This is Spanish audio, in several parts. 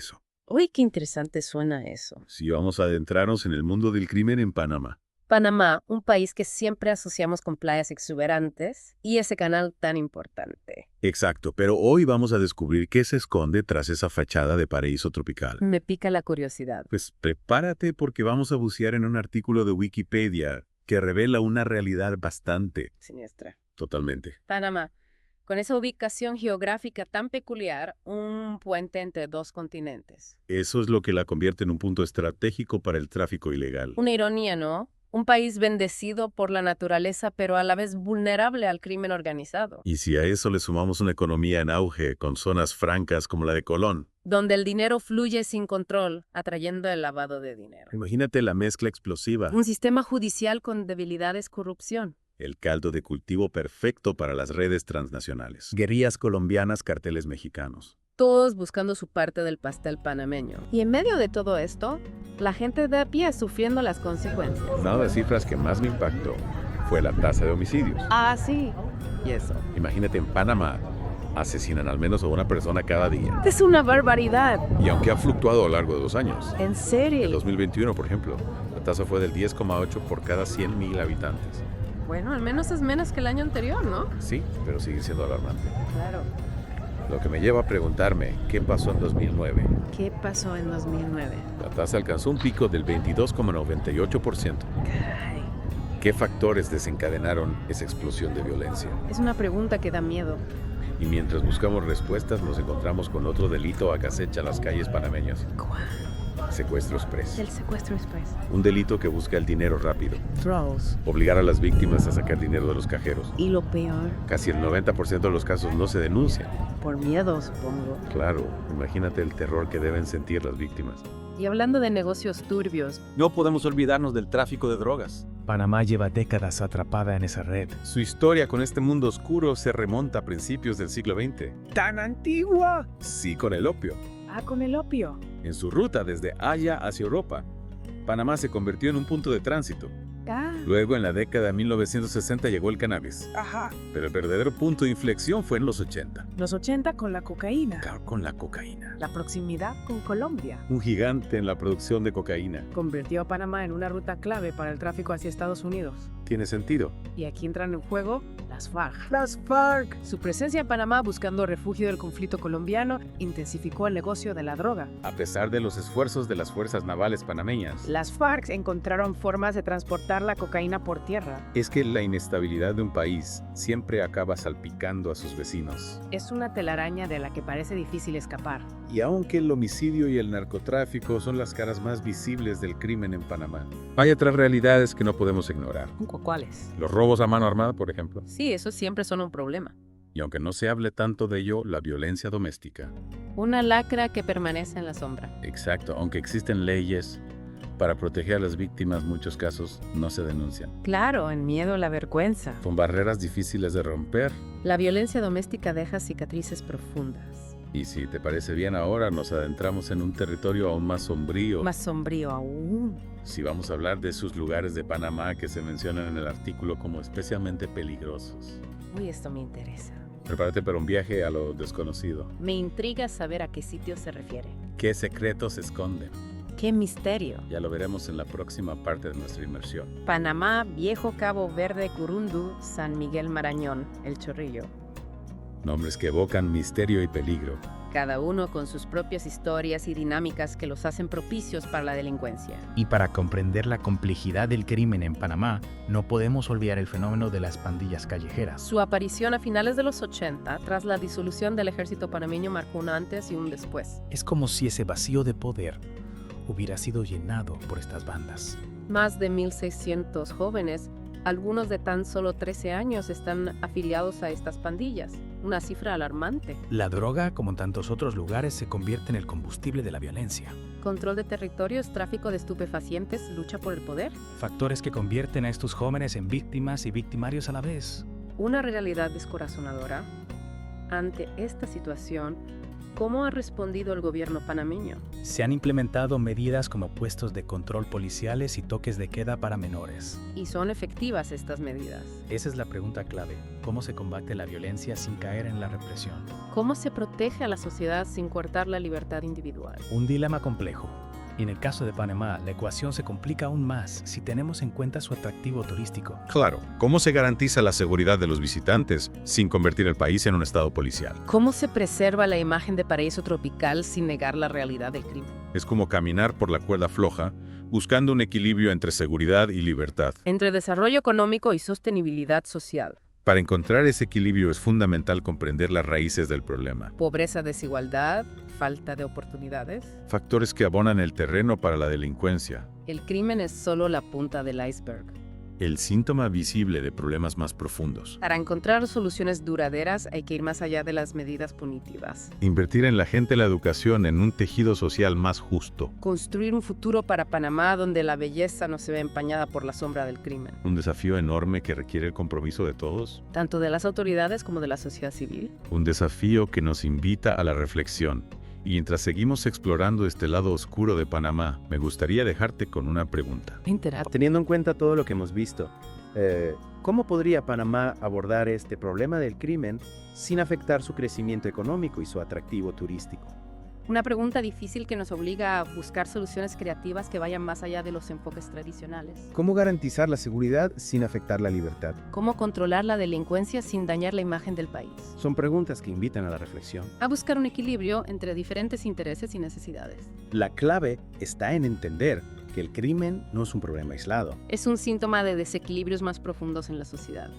Eso. Uy, qué interesante suena eso. Si vamos a adentrarnos en el mundo del crimen en Panamá. Panamá, un país que siempre asociamos con playas exuberantes y ese canal tan importante. Exacto, pero hoy vamos a descubrir qué se esconde tras esa fachada de paraíso tropical. Me pica la curiosidad. Pues prepárate porque vamos a bucear en un artículo de Wikipedia que revela una realidad bastante. Siniestra. Totalmente. Panamá, con esa ubicación geográfica tan peculiar, un puente entre dos continentes. Eso es lo que la convierte en un punto estratégico para el tráfico ilegal. Una ironía, ¿no? Un país bendecido por la naturaleza, pero a la vez vulnerable al crimen organizado, Y si a eso le sumamos una economía en auge, con zonas francas como la de Colón, donde el dinero fluye sin control, atrayendo el lavado de dinero. imagínate la mezcla explosiva, Un sistema judicial con debilidades, corrupción. el caldo de cultivo perfecto para las redes transnacionales. Guerrillas colombianas, carteles mexicanos. Todos buscando su parte del pastel panameño. Y en medio de todo esto, la gente de a pie sufriendo las consecuencias. Una de las cifras que más me impactó fue la tasa de homicidios. Ah, sí. Y eso. Imagínate en Panamá, asesinan al menos a una persona cada día. Es una barbaridad. Y aunque ha fluctuado a lo largo de 2 años, ¿En en serio? 2021, por ejemplo, la tasa fue del 10,8 por cada 100,000 habitantes. Bueno, al menos es menos que el año anterior, ¿no? Sí, pero sigue siendo alarmante. Claro. Lo que me lleva a preguntarme, ¿qué pasó en 2009? ¿Qué pasó en 2009? La tasa alcanzó un pico del 22,98%. Caray. ¿Qué factores desencadenaron esa explosión de violencia? Es una pregunta que da miedo. Y mientras buscamos respuestas, nos encontramos con otro delito que acecha las calles panameñas. ¿Cuál? Secuestro express. El secuestro express. Un delito que busca el dinero rápido. Trolls. Obligar a las víctimas a sacar dinero de los cajeros. Y lo peor, Casi el 90% de los casos no se denuncian. por miedo, supongo. Claro, imagínate el terror que deben sentir las víctimas. Y hablando de negocios turbios, No podemos olvidarnos del tráfico de drogas. Panamá lleva décadas atrapada en esa red. Su historia con este mundo oscuro se remonta a principios del siglo XX. ¡Tan antigua! Sí, con el opio. Ah, con el opio. En su ruta desde Haya hacia Europa, Panamá se convirtió en un punto de tránsito. ah, Luego, en la década de 1960, llegó el cannabis. Ajá. Pero el verdadero punto de inflexión fue en los 80. Los 80 con la cocaína. Claro, con la cocaína. La proximidad con Colombia. Un gigante en la producción de cocaína. Convirtió a Panamá en una ruta clave para el tráfico hacia Estados Unidos. Tiene sentido. Y aquí entran en juego las FARC. Las FARC. Su presencia en Panamá buscando refugio del conflicto colombiano intensificó el negocio de la droga. A pesar de los esfuerzos de las fuerzas navales panameñas, Las FARC encontraron formas de transportar la cocaína por tierra. es que la inestabilidad de un país siempre acaba salpicando a sus vecinos. Es una telaraña de la que parece difícil escapar. Y aunque el homicidio y el narcotráfico son las caras más visibles del crimen en Panamá, hay otras realidades que no podemos ignorar. ¿Cuáles? Los robos a mano armada, por ejemplo. sí, eso siempre son un problema. Y aunque no se hable tanto de ello, la violencia doméstica. Una lacra que permanece en la sombra. Exacto, aunque existen leyes para proteger a las víctimas, muchos casos no se denuncian. Claro, el miedo, la vergüenza. Son barreras difíciles de romper. La violencia doméstica deja cicatrices profundas. Y si te parece bien ahora, nos adentramos en un territorio aún más sombrío. Más sombrío aún. Si vamos a hablar de esos lugares de Panamá que se mencionan en el artículo como especialmente peligrosos. Uy, esto me interesa. Prepárate para un viaje a lo desconocido. Me intriga saber a qué sitio se refiere. ¿Qué secretos se esconden? ¡Qué misterio! Ya lo veremos en la próxima parte de nuestra inmersión. Panamá, Viejo Cabo Verde, Curundú, San Miguel Marañón, El Chorrillo. Nombres que evocan misterio y peligro. Cada uno con sus propias historias y dinámicas que los hacen propicios para la delincuencia. Y para comprender la complejidad del crimen en Panamá, no podemos olvidar el fenómeno de las pandillas callejeras. Su aparición a finales de los 80, tras la disolución del ejército panameño, marcó un antes y un después. Es como si ese vacío de poder hubiera sido llenado por estas bandas. Más de 1.600 jóvenes, algunos de tan solo 13 años, están afiliados a estas pandillas. Una cifra alarmante. La droga, como en tantos otros lugares, se convierte en el combustible de la violencia. Control de territorios, tráfico de estupefacientes, lucha por el poder. Factores que convierten a estos jóvenes en víctimas y victimarios a la vez. Una realidad descorazonadora. Ante esta situación, ¿Cómo ha respondido el gobierno panameño? Se han implementado medidas como puestos de control policiales y toques de queda para menores. ¿Y son efectivas estas medidas? Esa es la pregunta clave. ¿Cómo se combate la violencia sin caer en la represión? ¿Cómo se protege a la sociedad sin coartar la libertad individual? Un dilema complejo. Y en el caso de Panamá, la ecuación se complica aún más si tenemos en cuenta su atractivo turístico. Claro, ¿cómo se garantiza la seguridad de los visitantes sin convertir el país en un estado policial? ¿Cómo se preserva la imagen de paraíso tropical sin negar la realidad del crimen? Es como caminar por la cuerda floja, buscando un equilibrio entre seguridad y libertad. Entre desarrollo económico y sostenibilidad social. Para encontrar ese equilibrio es fundamental comprender las raíces del problema. Pobreza, desigualdad, falta de oportunidades. Factores que abonan el terreno para la delincuencia. El crimen es solo la punta del iceberg. El síntoma visible de problemas más profundos. Para encontrar soluciones duraderas hay que ir más allá de las medidas punitivas. Invertir en la gente y la educación en un tejido social más justo. Construir un futuro para Panamá donde la belleza no se ve empañada por la sombra del crimen. Un desafío enorme que requiere el compromiso de todos. Tanto de las autoridades como de la sociedad civil. Un desafío que nos invita a la reflexión. Y mientras seguimos explorando este lado oscuro de Panamá, me gustaría dejarte con una pregunta. Teniendo en cuenta todo lo que hemos visto, ¿cómo podría Panamá abordar este problema del crimen sin afectar su crecimiento económico y su atractivo turístico? Una pregunta difícil que nos obliga a buscar soluciones creativas que vayan más allá de los enfoques tradicionales. ¿Cómo garantizar la seguridad sin afectar la libertad? ¿Cómo controlar la delincuencia sin dañar la imagen del país? Son preguntas que invitan a la reflexión. A buscar un equilibrio entre diferentes intereses y necesidades. La clave está en entender que el crimen no es un problema aislado. Es un síntoma de desequilibrios más profundos en la sociedad.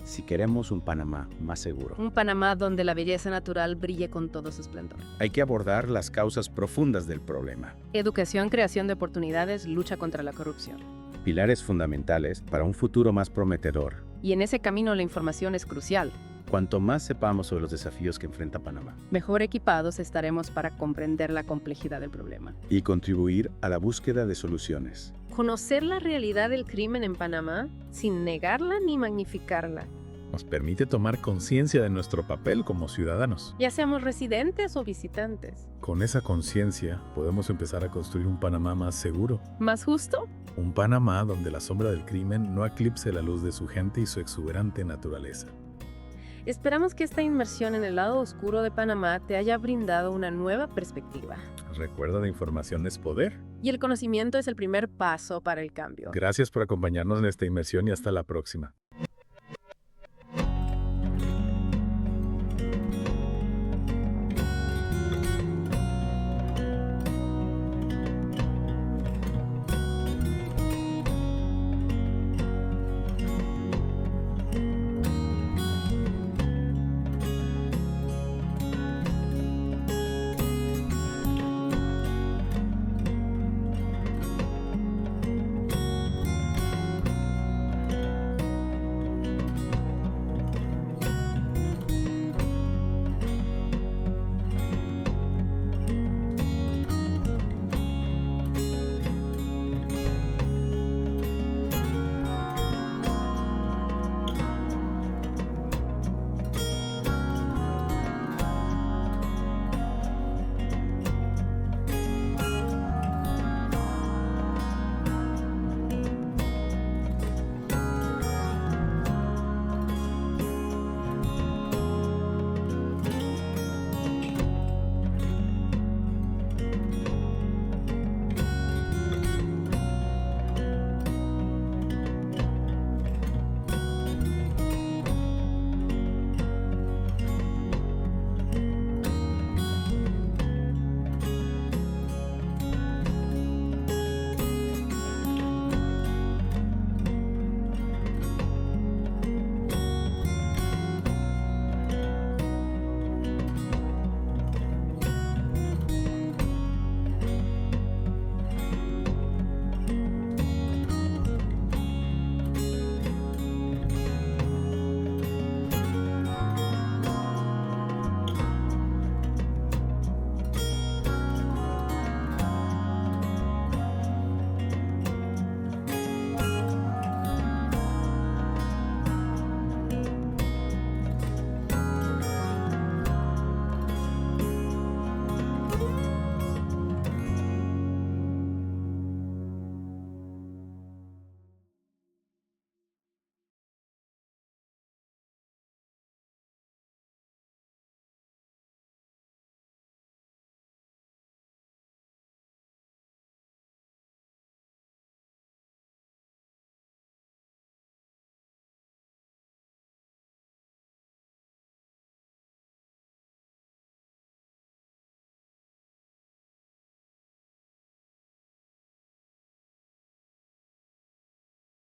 Si queremos un Panamá más seguro, Un Panamá donde la belleza natural brille con todo su esplendor. hay que abordar las causas profundas del problema. Educación, creación de oportunidades, lucha contra la corrupción. Pilares fundamentales para un futuro más prometedor. Y en ese camino la información es crucial. Cuanto más sepamos sobre los desafíos que enfrenta Panamá Mejor equipados estaremos para comprender la complejidad del problema. y contribuir a la búsqueda de soluciones. Conocer la realidad del crimen en Panamá sin negarla ni magnificarla. Nos permite tomar conciencia de nuestro papel como ciudadanos. Ya seamos residentes o visitantes. Con esa conciencia podemos empezar a construir un Panamá más seguro. ¿Más justo? Un Panamá donde la sombra del crimen no eclipse la luz de su gente y su exuberante naturaleza. Esperamos que esta inmersión en el lado oscuro de Panamá te haya brindado una nueva perspectiva. Recuerda, la información es poder. Y el conocimiento es el primer paso para el cambio. Gracias por acompañarnos en esta inmersión y hasta la próxima.